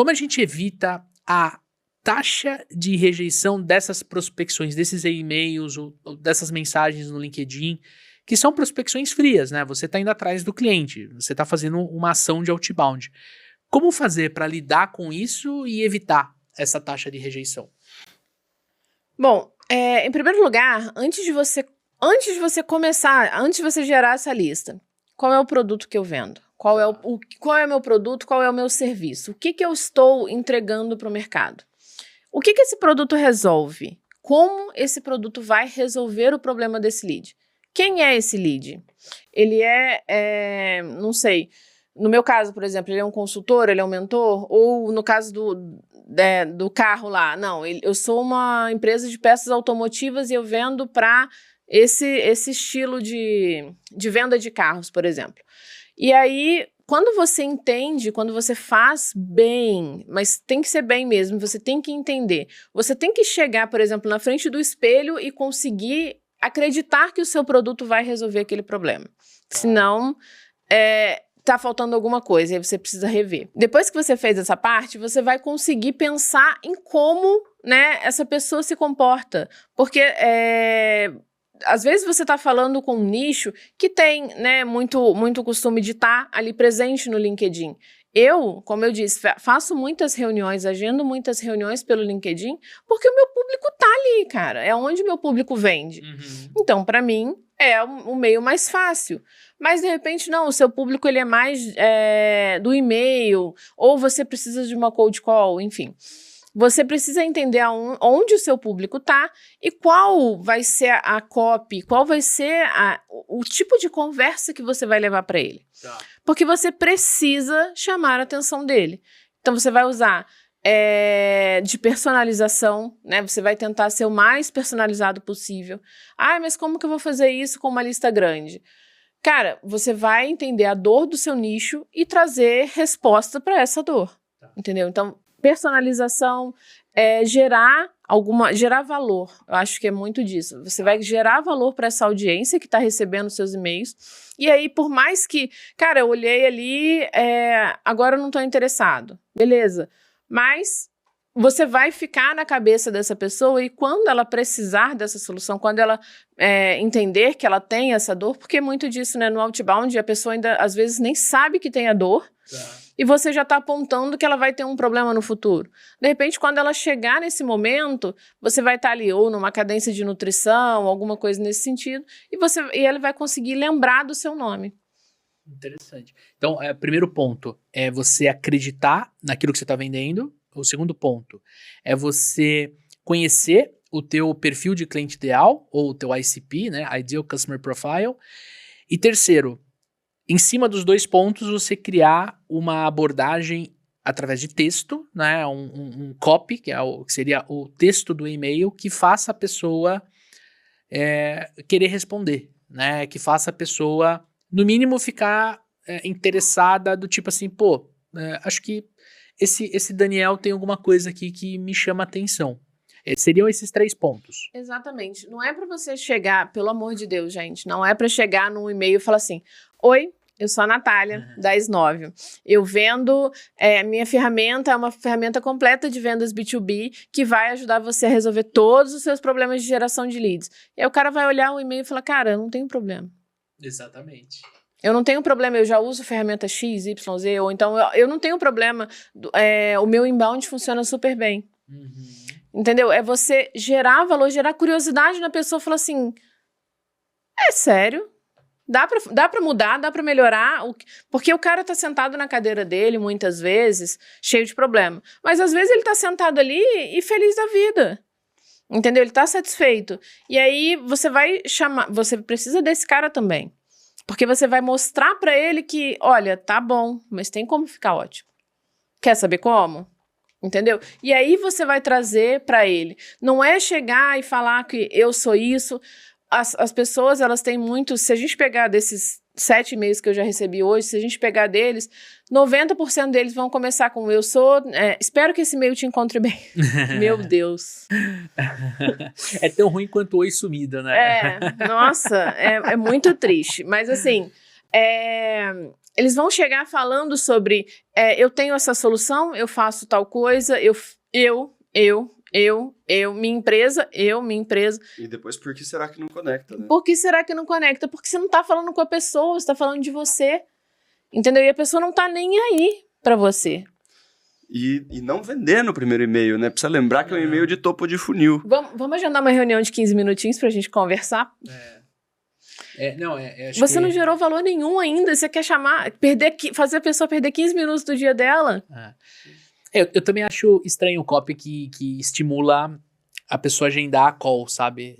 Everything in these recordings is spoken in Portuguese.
como a gente evita a taxa de rejeição dessas prospecções, desses e-mails ou dessas mensagens no LinkedIn, que são prospecções frias, né? Você está indo atrás do cliente, você está fazendo uma ação de outbound. Como fazer para lidar com isso e evitar essa taxa de rejeição? Bom, em primeiro lugar, antes de você começar, antes de você gerar essa lista, qual é o produto que eu vendo? Qual é o meu produto? Qual é o meu serviço? O que eu estou entregando para o mercado? O que esse produto resolve? Como esse produto vai resolver o problema desse lead? Quem é esse lead? Ele não sei, no meu caso, por exemplo, ele é um consultor, ele é um mentor? Ou no caso do carro lá, não, eu sou uma empresa de peças automotivas e eu vendo para esse estilo de venda de carros, por exemplo. E aí, quando você entende, quando você faz bem, mas tem que ser bem mesmo, você tem que entender. Você tem que chegar, por exemplo, na frente do espelho e conseguir acreditar que o seu produto vai resolver aquele problema. Senão, tá faltando alguma coisa e aí você precisa rever. Depois que você fez essa parte, você vai conseguir pensar em como, né, essa pessoa se comporta. Porque às vezes você está falando com um nicho que tem, né, muito costume de estar ali presente no LinkedIn. Eu, como eu disse, faço muitas reuniões, agendo muitas reuniões pelo LinkedIn, porque o meu público tá ali, cara. É onde o meu público vende. Então, para mim, é o meio mais fácil. Mas, de repente, não, o seu público ele é mais do e-mail, ou você precisa de uma cold call, enfim. Você precisa entender onde o seu público está e qual vai ser a copy, qual vai ser o tipo de conversa que você vai levar para ele. Tá. Porque você precisa chamar a atenção dele. Então, você vai usar de personalização, né? Você vai tentar ser o mais personalizado possível. Ah, mas como que eu vou fazer isso com uma lista grande? Cara, você vai entender a dor do seu nicho e trazer resposta para essa dor. Tá. Entendeu? Então, personalização, gerar valor. Eu acho que é muito disso. Você vai gerar valor para essa audiência que está recebendo seus e-mails. E aí, por mais que, cara, eu olhei ali, agora eu não estou interessado. Beleza. Mas você vai ficar na cabeça dessa pessoa e quando ela precisar dessa solução, quando ela entender que ela tem essa dor, porque é muito disso, né? No outbound, a pessoa ainda, às vezes, nem sabe que tem a dor. Tá. E você já está apontando que ela vai ter um problema no futuro. De repente, quando ela chegar nesse momento, você vai estar ali ou numa cadência de nutrição, alguma coisa nesse sentido, e ele vai conseguir lembrar do seu nome. Interessante. Então, primeiro ponto é você acreditar naquilo que você está vendendo. O segundo ponto é você conhecer o teu perfil de cliente ideal, ou o teu ICP, né? Ideal Customer Profile. E terceiro, em cima dos dois pontos, você criar uma abordagem através de texto, né? Um copy, que seria o texto do e-mail, que faça a pessoa querer responder, né? Que faça a pessoa, no mínimo, ficar interessada do tipo assim, pô, acho que esse Daniel tem alguma coisa aqui que me chama a atenção. Seriam esses 3 pontos. Exatamente. Não é para você chegar, pelo amor de Deus, gente, não é para chegar num e-mail e falar assim, oi, eu sou a Natália, da Snóvio. Eu vendo, minha ferramenta é uma ferramenta completa de vendas B2B que vai ajudar você a resolver todos os seus problemas de geração de leads. E aí o cara vai olhar o e-mail e falar, cara, eu não tenho problema. Exatamente. Eu não tenho problema, eu já uso ferramenta X, Y, Z, ou então eu não tenho problema, o meu inbound funciona super bem. Entendeu? É você gerar valor, gerar curiosidade na pessoa, falar assim, é sério? Dá pra mudar, dá pra melhorar, porque o cara tá sentado na cadeira dele, muitas vezes, cheio de problema. Mas às vezes ele tá sentado ali e feliz da vida. Entendeu? Ele tá satisfeito. E aí você vai chamar, você precisa desse cara também. Porque você vai mostrar pra ele que, olha, tá bom, mas tem como ficar ótimo. Quer saber como? Entendeu? E aí você vai trazer pra ele. Não é chegar e falar que eu sou isso. As pessoas, elas têm muito... Se a gente pegar desses 7 e-mails que eu já recebi hoje, se a gente pegar deles, 90% deles vão começar com eu sou... espero que esse e-mail te encontre bem. Meu Deus. É tão ruim quanto oi sumida, né? Nossa, é muito triste. Mas assim, eles vão chegar falando sobre eu tenho essa solução, eu faço tal coisa, minha empresa. E depois, por que será que não conecta, né? Por que será que não conecta? Porque você não tá falando com a pessoa, você tá falando de você. Entendeu? E a pessoa não tá nem aí pra você. E não vender no primeiro e-mail, né? Precisa lembrar que é um e-mail de topo de funil. Vamos agendar uma reunião de 15 minutinhos pra gente conversar? Acho Você que... não gerou valor nenhum ainda. Você quer fazer a pessoa perder 15 minutos do dia dela? Eu também acho estranho o copy que estimula a pessoa a agendar a call, sabe?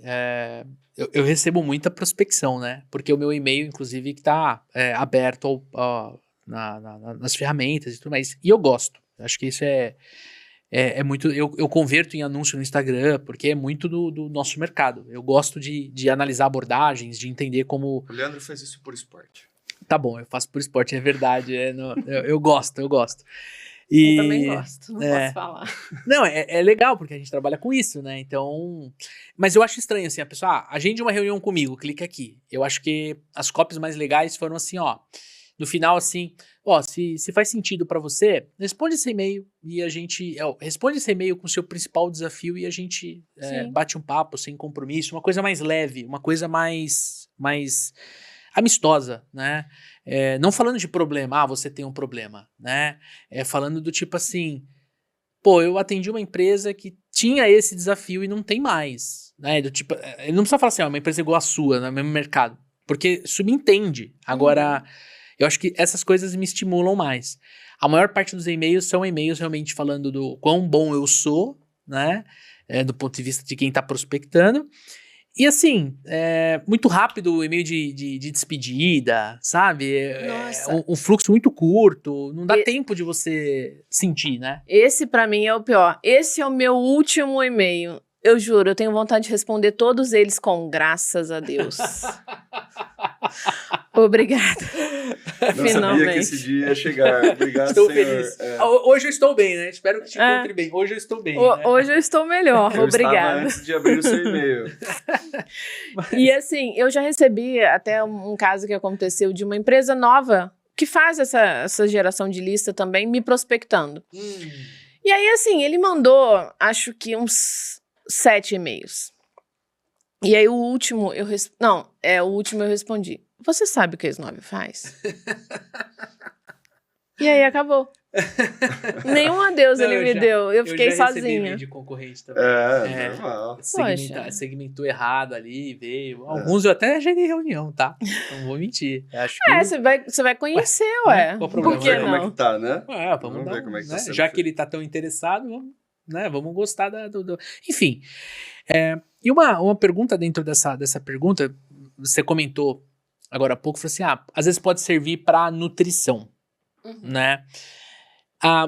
Eu recebo muita prospecção, né? Porque o meu e-mail, inclusive, que tá aberto nas ferramentas e tudo mais. E eu gosto. Acho que isso é muito... Eu converto em anúncio no Instagram, porque é muito do nosso mercado. Eu gosto de analisar abordagens, de entender como... O Leandro faz isso por esporte. Tá bom, eu faço por esporte, é verdade. Eu gosto. Eu também gosto, não posso falar. Não, é legal, porque a gente trabalha com isso, né? Então... Mas eu acho estranho, assim, a pessoa... agende uma reunião comigo, clica aqui. Eu acho que as copies mais legais foram assim, ó... No final, assim, se faz sentido pra você, responde esse e-mail e a gente... responde esse e-mail com o seu principal desafio e a gente bate um papo sem compromisso, uma coisa mais leve, uma coisa mais amistosa, né? Não falando de problema, você tem um problema, né? Falando do tipo assim, eu atendi uma empresa que tinha esse desafio e não tem mais, né? Do tipo, ele não precisa falar assim, uma empresa igual a sua, no mesmo mercado, porque subentende. Agora... Eu acho que essas coisas me estimulam mais. A maior parte dos e-mails são e-mails realmente falando do quão bom eu sou, né? Do ponto de vista de quem está prospectando. E assim, muito rápido o e-mail de despedida, sabe? Nossa. Um fluxo muito curto, não dá tempo de você sentir, né? Esse pra mim é o pior. Esse é o meu último e-mail. Eu juro, eu tenho vontade de responder todos eles com graças a Deus. Obrigada. Não sabia que esse dia ia chegar. Obrigado, estou Senhor. feliz. Hoje eu estou bem, né? Espero que te encontre bem. Hoje eu estou bem. Né? Hoje eu estou melhor. Eu Obrigada. estava antes de abrir o seu e-mail. E assim, eu já recebi até um caso que aconteceu de uma empresa nova que faz essa geração de lista também, me prospectando. E aí, assim, ele mandou, acho que uns 7 e-mails. E aí o último eu respondi. Você sabe o que a Snove faz? E aí acabou. Nenhum adeus ele me deu. Eu fiquei sozinha. De concorrente também. Normal. Segmentou errado ali, veio. Alguns eu até agendei reunião, tá? Não vou mentir. Acho que... Você vai conhecer, ué. Qual o problema? Por que Vamos ver como é que tá, né? Vamos ver como é que tá sendo já feito. que ele tá tão interessado, vamos gostar do... Enfim. E uma pergunta dentro dessa pergunta, você comentou agora há pouco, falou assim, às vezes pode servir para nutrição, né?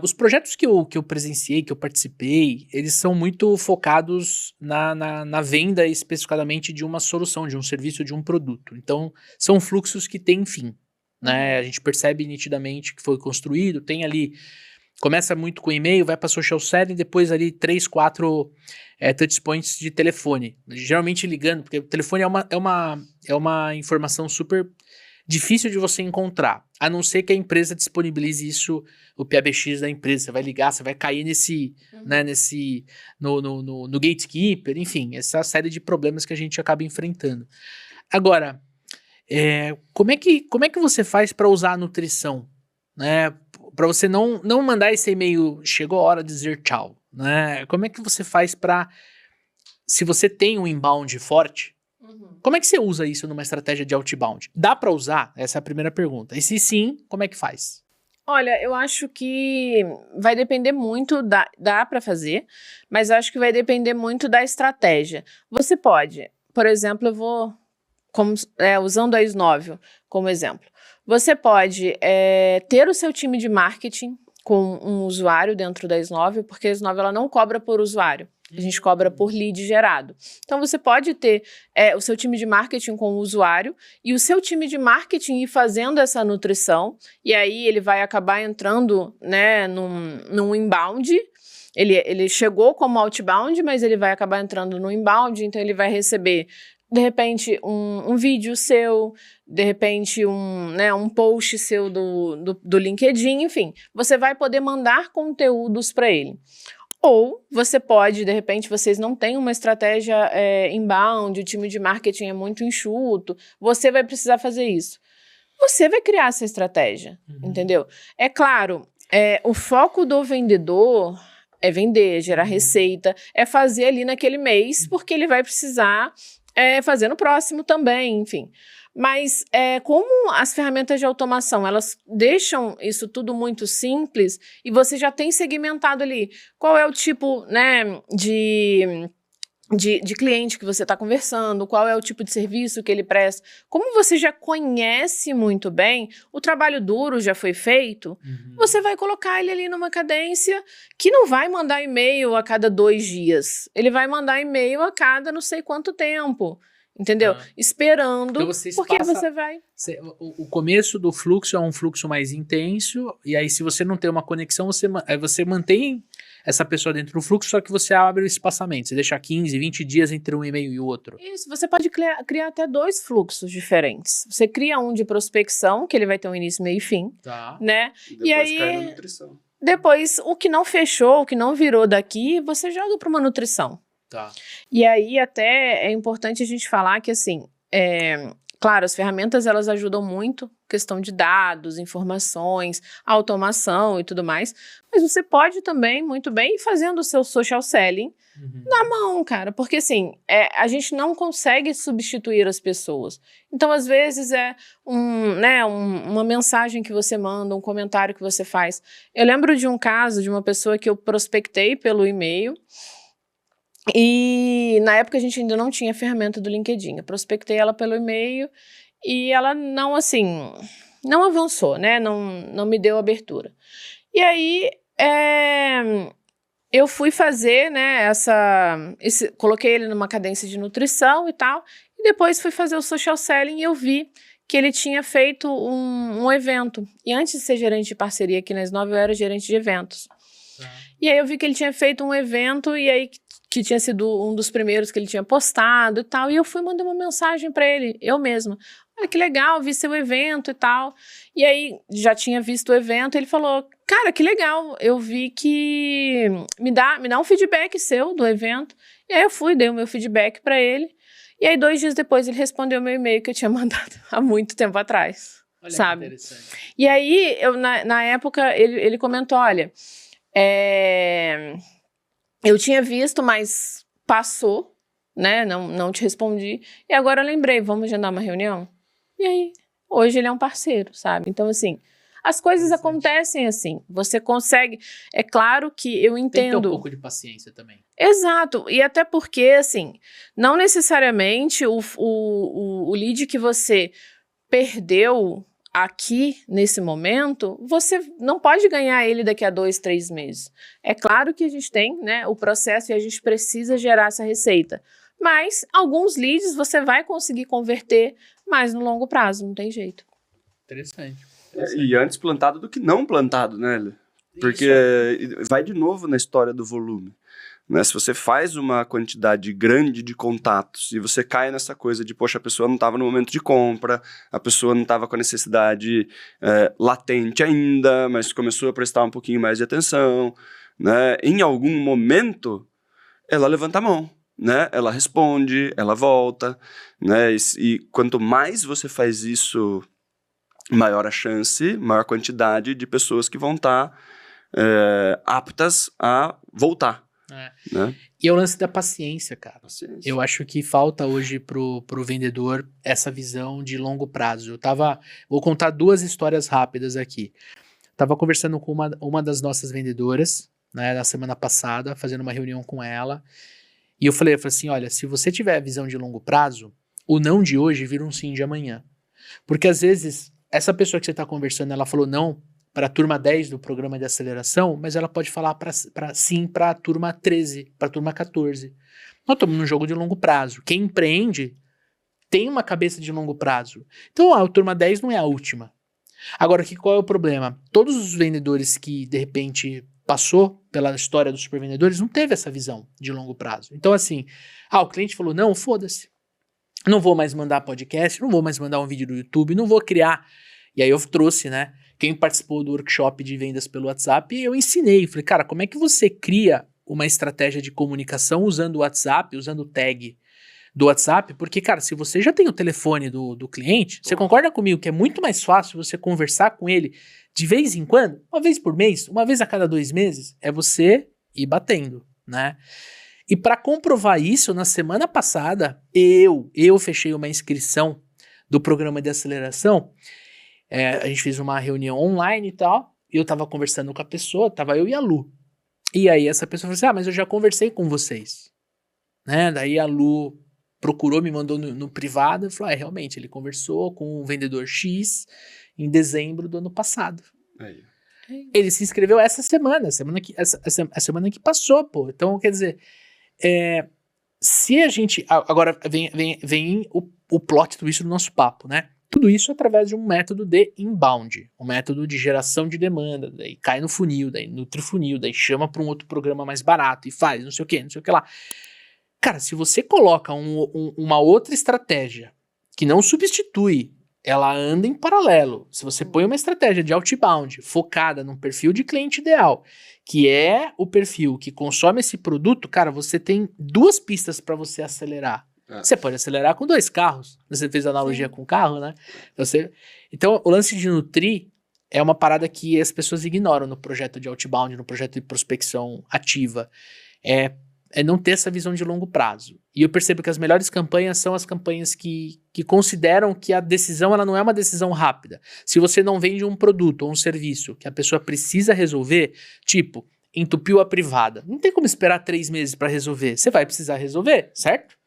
Os projetos que eu presenciei, que eu participei, eles são muito focados na venda especificadamente de uma solução, de um serviço, de um produto. Então, são fluxos que têm fim, né? A gente percebe nitidamente que foi construído, tem ali... Começa muito com e-mail, vai para social selling, depois ali 3, 4 touchpoints de telefone. Geralmente ligando, porque o telefone é uma informação super difícil de você encontrar. A não ser que a empresa disponibilize isso, o PABX da empresa. Você vai ligar, você vai cair no gatekeeper, enfim, essa série de problemas que a gente acaba enfrentando. Agora, como é que você faz para usar a nutrição? Né? Para você não mandar esse e-mail, chegou a hora de dizer tchau, né? Como é que você faz para, se você tem um inbound forte, como é que você usa isso numa estratégia de outbound? Dá para usar? Essa é a primeira pergunta. E se sim, como é que faz? Olha, eu acho que vai depender muito, dá para fazer, mas eu acho que vai depender muito da estratégia. Você pode, por exemplo, eu vou, usando a Snove como exemplo, você pode ter o seu time de marketing com um usuário dentro da Snove, porque a Snove ela não cobra por usuário, a gente cobra por lead gerado. Então você pode ter o seu time de marketing com o usuário e o seu time de marketing ir fazendo essa nutrição, e aí ele vai acabar entrando, né, num inbound. Ele chegou como outbound, mas ele vai acabar entrando no inbound, então ele vai receber de repente, um vídeo seu, de repente, um post seu do LinkedIn, enfim. Você vai poder mandar conteúdos para ele. Ou você pode, de repente, vocês não têm uma estratégia inbound, o time de marketing é muito enxuto, você vai precisar fazer isso. Você vai criar essa estratégia, entendeu? É claro, o foco do vendedor é vender, gerar receita, é fazer ali naquele mês, porque ele vai precisar fazer no próximo também, enfim. Mas como as ferramentas de automação, elas deixam isso tudo muito simples e você já tem segmentado ali qual é o tipo, né, de cliente que você está conversando, qual é o tipo de serviço que ele presta. Como você já conhece muito bem, o trabalho duro já foi feito, você vai colocar ele ali numa cadência que não vai mandar e-mail a cada 2 dias. Ele vai mandar e-mail a cada não sei quanto tempo. Entendeu? Esperando, então porque você vai... O começo do fluxo é um fluxo mais intenso, e aí se você não tem uma conexão, você mantém essa pessoa dentro do fluxo, só que você abre o espaçamento, você deixa 15, 20 dias entre um e-mail e o outro. Isso, você pode criar até 2 fluxos diferentes. Você cria um de prospecção, que ele vai ter um início, meio e fim, né? E e depois aí, cai na nutrição. Depois, o que não fechou, o que não virou daqui, você joga para uma nutrição. E aí até é importante a gente falar que assim, claro, as ferramentas elas ajudam muito, questão de dados, informações, automação e tudo mais, mas você pode também muito bem ir fazendo o seu social selling na mão, cara, porque assim, a gente não consegue substituir as pessoas. Então às vezes uma mensagem que você manda, um comentário que você faz. Eu lembro de um caso de uma pessoa que eu prospectei pelo e-mail. E na época a gente ainda não tinha a ferramenta do LinkedIn. Eu prospectei ela pelo e-mail e ela não avançou, né? Não me deu abertura. E aí eu fui fazer, né, coloquei ele numa cadência de nutrição e tal, e depois fui fazer o social selling e eu vi que ele tinha feito um evento. E antes de ser gerente de parceria aqui na Snove, eu era gerente de eventos. E aí eu vi que ele tinha feito um evento e aí que tinha sido um dos primeiros que ele tinha postado e tal, e eu fui mandar uma mensagem para ele, eu mesma. Olha que legal, vi seu evento e tal. E aí, já tinha visto o evento, ele falou, cara, que legal, eu vi que me dá um feedback seu do evento. E aí eu fui, dei o meu feedback para ele, e aí 2 dias depois ele respondeu o meu e-mail que eu tinha mandado há muito tempo atrás. Olha, sabe? Que interessante. E aí, na época, ele comentou, olha, eu tinha visto, mas passou, né? Não te respondi. E agora eu lembrei, vamos agendar uma reunião? E aí, hoje ele é um parceiro, sabe? Então, assim, as coisas acontecem assim. Você consegue... É claro que eu entendo... Tem que ter um pouco de paciência também. Exato. E até porque, assim, não necessariamente o lead que você perdeu aqui, nesse momento, você não pode ganhar ele daqui a 2, 3 meses. É claro que a gente tem, né, o processo e a gente precisa gerar essa receita. Mas alguns leads você vai conseguir converter mais no longo prazo, não tem jeito. Interessante. E antes plantado do que não plantado, né? Porque vai de novo na história do volume. Né? Se você faz uma quantidade grande de contatos e você cai nessa coisa de, poxa, a pessoa não estava no momento de compra, a pessoa não estava com a necessidade latente ainda, mas começou a prestar um pouquinho mais de atenção, né? Em algum momento, ela levanta a mão, né? Ela responde, ela volta, né? E quanto mais você faz isso, maior a chance, maior quantidade de pessoas que vão estar aptas a voltar. Né? E é o lance da paciência, cara. Paciência. Eu acho que falta hoje pro vendedor essa visão de longo prazo. Vou contar 2 histórias rápidas aqui. Tava conversando com uma das nossas vendedoras, né, na semana passada, fazendo uma reunião com ela, e eu falei assim, olha, se você tiver a visão de longo prazo, o não de hoje vira um sim de amanhã. Porque às vezes, essa pessoa que você tá conversando, ela falou não para a turma 10 do programa de aceleração, mas ela pode falar sim para a turma 13, para a turma 14. Nós estamos num jogo de longo prazo. Quem empreende tem uma cabeça de longo prazo. Então a turma 10 não é a última. Agora, qual é o problema? Todos os vendedores que, de repente, passou pela história dos supervendedores não teve essa visão de longo prazo. Então, assim, o cliente falou, não, foda-se. Não vou mais mandar podcast, não vou mais mandar um vídeo do YouTube, não vou criar. E aí eu trouxe, né? Quem participou do workshop de vendas pelo WhatsApp, eu ensinei. Falei, cara, como é que você cria uma estratégia de comunicação usando o WhatsApp, usando o tag do WhatsApp? Porque, cara, se você já tem o telefone do cliente, você concorda comigo que é muito mais fácil você conversar com ele de vez em quando, uma vez por mês, uma vez a cada 2 meses, é você ir batendo, né? E para comprovar isso, na semana passada, eu fechei uma inscrição do programa de aceleração. A gente fez uma reunião online e tal, e eu tava conversando com a pessoa, tava eu e a Lu. E aí essa pessoa falou assim, mas eu já conversei com vocês. Né? Daí a Lu procurou, me mandou no privado, e falou, realmente, ele conversou com um vendedor X em dezembro do ano passado. Aí. Ele se inscreveu essa semana, a semana que passou, pô. Então, quer dizer, se a gente... Agora vem o plot do isso no nosso papo, né? Tudo isso através de um método de inbound, um método de geração de demanda, daí cai no funil, daí nutre funil, daí chama para um outro programa mais barato e faz não sei o que lá. Cara, se você coloca uma outra estratégia que não substitui, ela anda em paralelo. Se você põe uma estratégia de outbound focada num perfil de cliente ideal, que é o perfil que consome esse produto, cara, você tem 2 pistas para você acelerar. Você pode acelerar com 2 carros. Você fez a analogia com o carro, né? Então, o lance de nutrir é uma parada que as pessoas ignoram no projeto de outbound, no projeto de prospecção ativa. É não ter essa visão de longo prazo. E eu percebo que as melhores campanhas são as campanhas que consideram que a decisão ela não é uma decisão rápida. Se você não vende um produto ou um serviço que a pessoa precisa resolver, tipo, entupiu a privada, não tem como esperar 3 meses para resolver. Você vai precisar resolver, certo?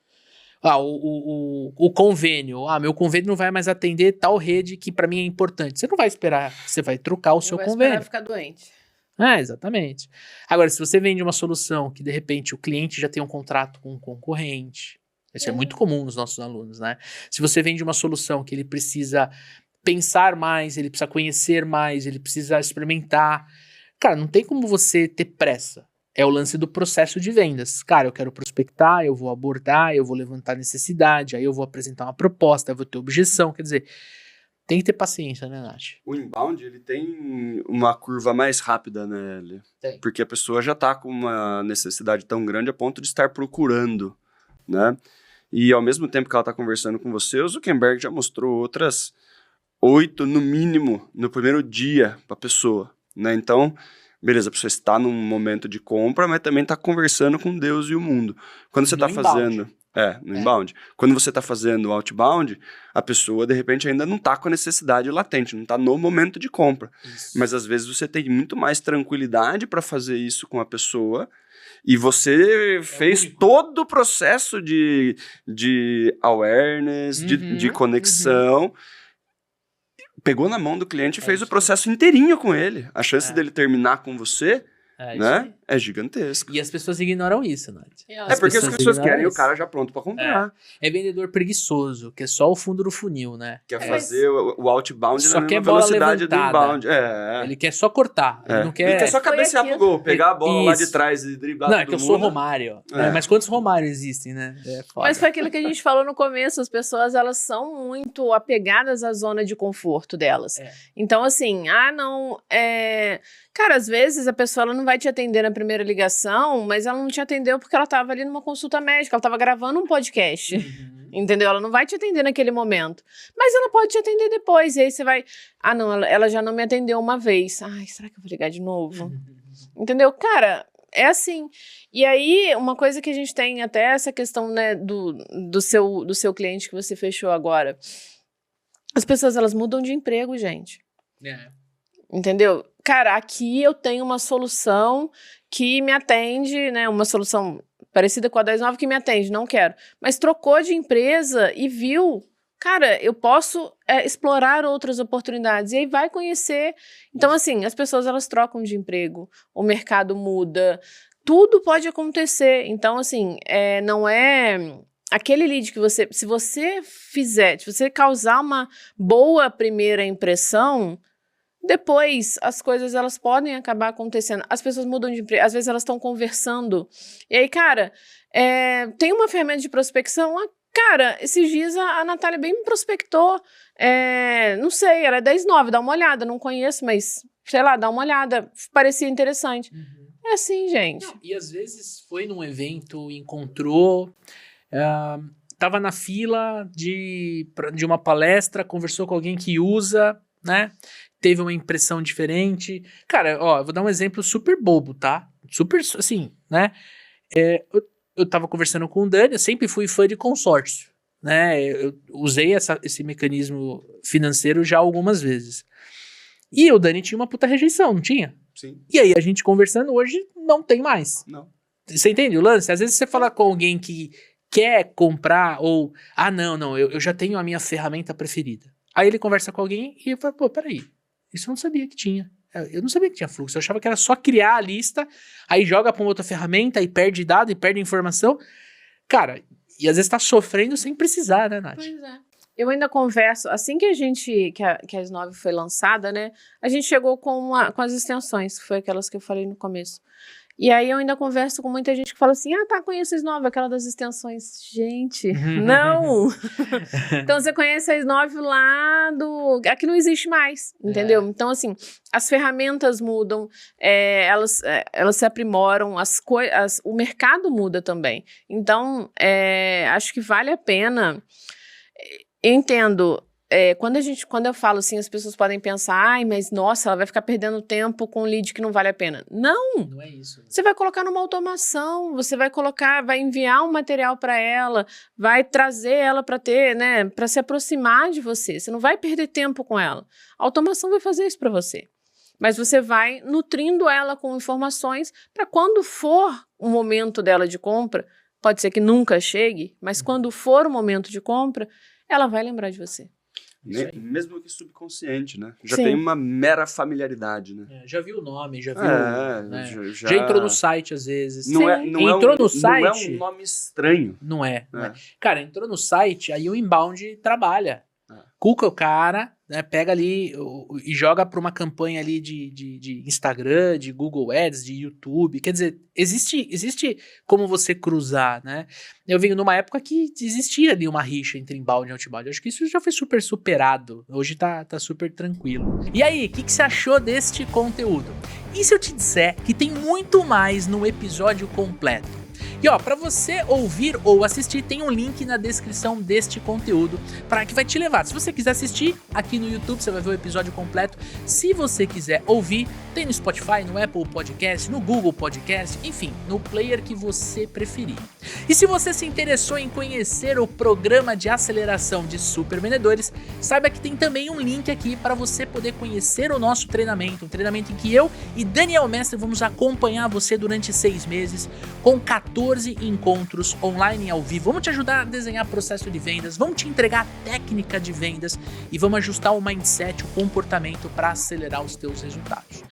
O convênio. Meu convênio não vai mais atender tal rede que para mim é importante. Você não vai esperar, você vai trocar o seu convênio. Vai ficar doente. Exatamente. Agora, se você vende uma solução que de repente o cliente já tem um contrato com um concorrente, isso é muito comum nos nossos alunos, né? Se você vende uma solução que ele precisa pensar mais, ele precisa conhecer mais, ele precisa experimentar, cara, não tem como você ter pressa. É o lance do processo de vendas. Cara, eu quero prospectar, eu vou abordar, eu vou levantar necessidade, aí eu vou apresentar uma proposta, eu vou ter objeção. Quer dizer, tem que ter paciência, né, Nath? O inbound, ele tem uma curva mais rápida, né, Eli? Tem. Porque a pessoa já está com uma necessidade tão grande a ponto de estar procurando, né? E ao mesmo tempo que ela está conversando com você, o Zuckerberg já mostrou outras 8, no mínimo, no primeiro dia para a pessoa, né? Então... beleza, a pessoa está num momento de compra, mas também está conversando com Deus e o mundo. Quando você está fazendo... no inbound. Quando você está fazendo o outbound, a pessoa, de repente, ainda não está com a necessidade latente, não está no momento de compra. Isso. Mas, às vezes, você tem muito mais tranquilidade para fazer isso com a pessoa e você fez todo o processo de awareness, de conexão... pegou na mão do cliente e fez o processo inteirinho com ele. A chance dele terminar com você, né, é gigantesca. E as pessoas ignoram isso, Nath. Porque as pessoas querem o cara já pronto pra comprar. É vendedor preguiçoso, que é só o fundo do funil, né? Quer fazer o outbound só na quer mesma velocidade do inbound. Ele quer só cortar. Ele quer só cabecear pro gol, pegar a bola lá de trás e driblar todo mundo. Não, é que eu sou Romário. Mas quantos Romários existem, né? Mas foi aquilo que a gente falou no começo, as pessoas, elas são muito apegadas à zona de conforto delas. Então, assim, cara, às vezes a pessoa ela não vai te atender na primeira ligação, mas ela não te atendeu porque ela estava ali numa consulta médica, ela estava gravando um podcast, entendeu? Ela não vai te atender naquele momento, mas ela pode te atender depois, e aí você vai... não, ela já não me atendeu uma vez. Será que eu vou ligar de novo? Entendeu? Cara, é assim. E aí, uma coisa que a gente tem até essa questão, né, do seu cliente que você fechou agora. As pessoas, elas mudam de emprego, gente. Entendeu? Cara, aqui eu tenho uma solução que me atende, né? Uma solução parecida com a 10.9 que me atende, não quero. Mas trocou de empresa e viu, cara, eu posso explorar outras oportunidades. E aí vai conhecer. Então, assim, as pessoas, elas trocam de emprego, o mercado muda, tudo pode acontecer. Então, assim, não é... aquele lead que você... se você causar uma boa primeira impressão... depois, as coisas, elas podem acabar acontecendo. As pessoas mudam de emprego, às vezes elas estão conversando. E aí, cara, tem uma ferramenta de prospecção, Cara, esses dias a Natália bem me prospectou. Não sei, era 10/9, dá uma olhada. Não conheço, mas, sei lá, dá uma olhada. Parecia interessante. É assim, gente. Não, e às vezes foi num evento, encontrou, tava na fila de uma palestra, conversou com alguém que usa, né? Teve uma impressão diferente. Cara, ó, eu vou dar um exemplo super bobo, tá? Super, assim, né? Eu tava conversando com o Dani, eu sempre fui fã de consórcio, né? Eu usei esse mecanismo financeiro já algumas vezes. E o Dani tinha uma puta rejeição, não tinha? Sim. E aí a gente conversando hoje não tem mais. Não. Você entende o lance? Às vezes você fala com alguém que quer comprar ou... não, eu já tenho a minha ferramenta preferida. Aí ele conversa com alguém e fala, pô, peraí, isso eu não sabia que tinha. Eu não sabia que tinha fluxo, eu achava que era só criar a lista, aí joga pra uma outra ferramenta, aí perde dado e perde informação. Cara, e às vezes tá sofrendo sem precisar, né, Nath? Pois é. Eu ainda converso, assim que a S9 foi lançada, né, a gente chegou com as extensões, que foi aquelas que eu falei no começo. E aí eu ainda converso com muita gente que fala assim, tá, conheço a S9, aquela das extensões. Gente, não! Então você conhece a S9 lá aqui não existe mais, entendeu? Então assim, as ferramentas mudam, elas se aprimoram, o mercado muda também. Então, acho que vale a pena... Eu entendo, quando eu falo assim, as pessoas podem pensar, mas nossa, ela vai ficar perdendo tempo com um lead que não vale a pena. Não é isso. Você vai colocar numa automação, você vai enviar um material para ela, vai trazer ela para ter, né, para se aproximar de você. Você não vai perder tempo com ela. A automação vai fazer isso para você. Mas você vai nutrindo ela com informações para quando for o momento dela de compra, pode ser que nunca chegue, mas quando for o momento de compra, ela vai lembrar de você. Mesmo que subconsciente, né? Já Sim. tem uma mera familiaridade, né? Já viu o nome, já viu... né? Já entrou no site, às vezes. Não Entrou no site... Não é um nome estranho. Não é. Cara, entrou no site, aí o inbound trabalha. Cuca o cara, né, pega ali e joga para uma campanha ali de Instagram, de Google Ads, de YouTube. Quer dizer, existe como você cruzar, né? Eu venho numa época que existia ali uma rixa entre inbound e outbound. Eu acho que isso já foi super superado. Hoje tá super tranquilo. E aí, o que você achou deste conteúdo? E se eu te disser que tem muito mais no episódio completo? E ó, para você ouvir ou assistir, tem um link na descrição deste conteúdo para que vai te levar. Se você quiser assistir aqui no YouTube, você vai ver o episódio completo. Se você quiser ouvir, tem no Spotify, no Apple Podcast, no Google Podcast, enfim, no player que você preferir. E se você se interessou em conhecer o programa de aceleração de super vendedores, saiba que tem também um link aqui para você poder conhecer o nosso treinamento, um treinamento em que eu e Daniel Mestre vamos acompanhar você durante 6 meses com 14 encontros online e ao vivo. Vamos te ajudar a desenhar processo de vendas, vamos te entregar técnica de vendas e vamos ajustar o mindset, o comportamento para acelerar os teus resultados.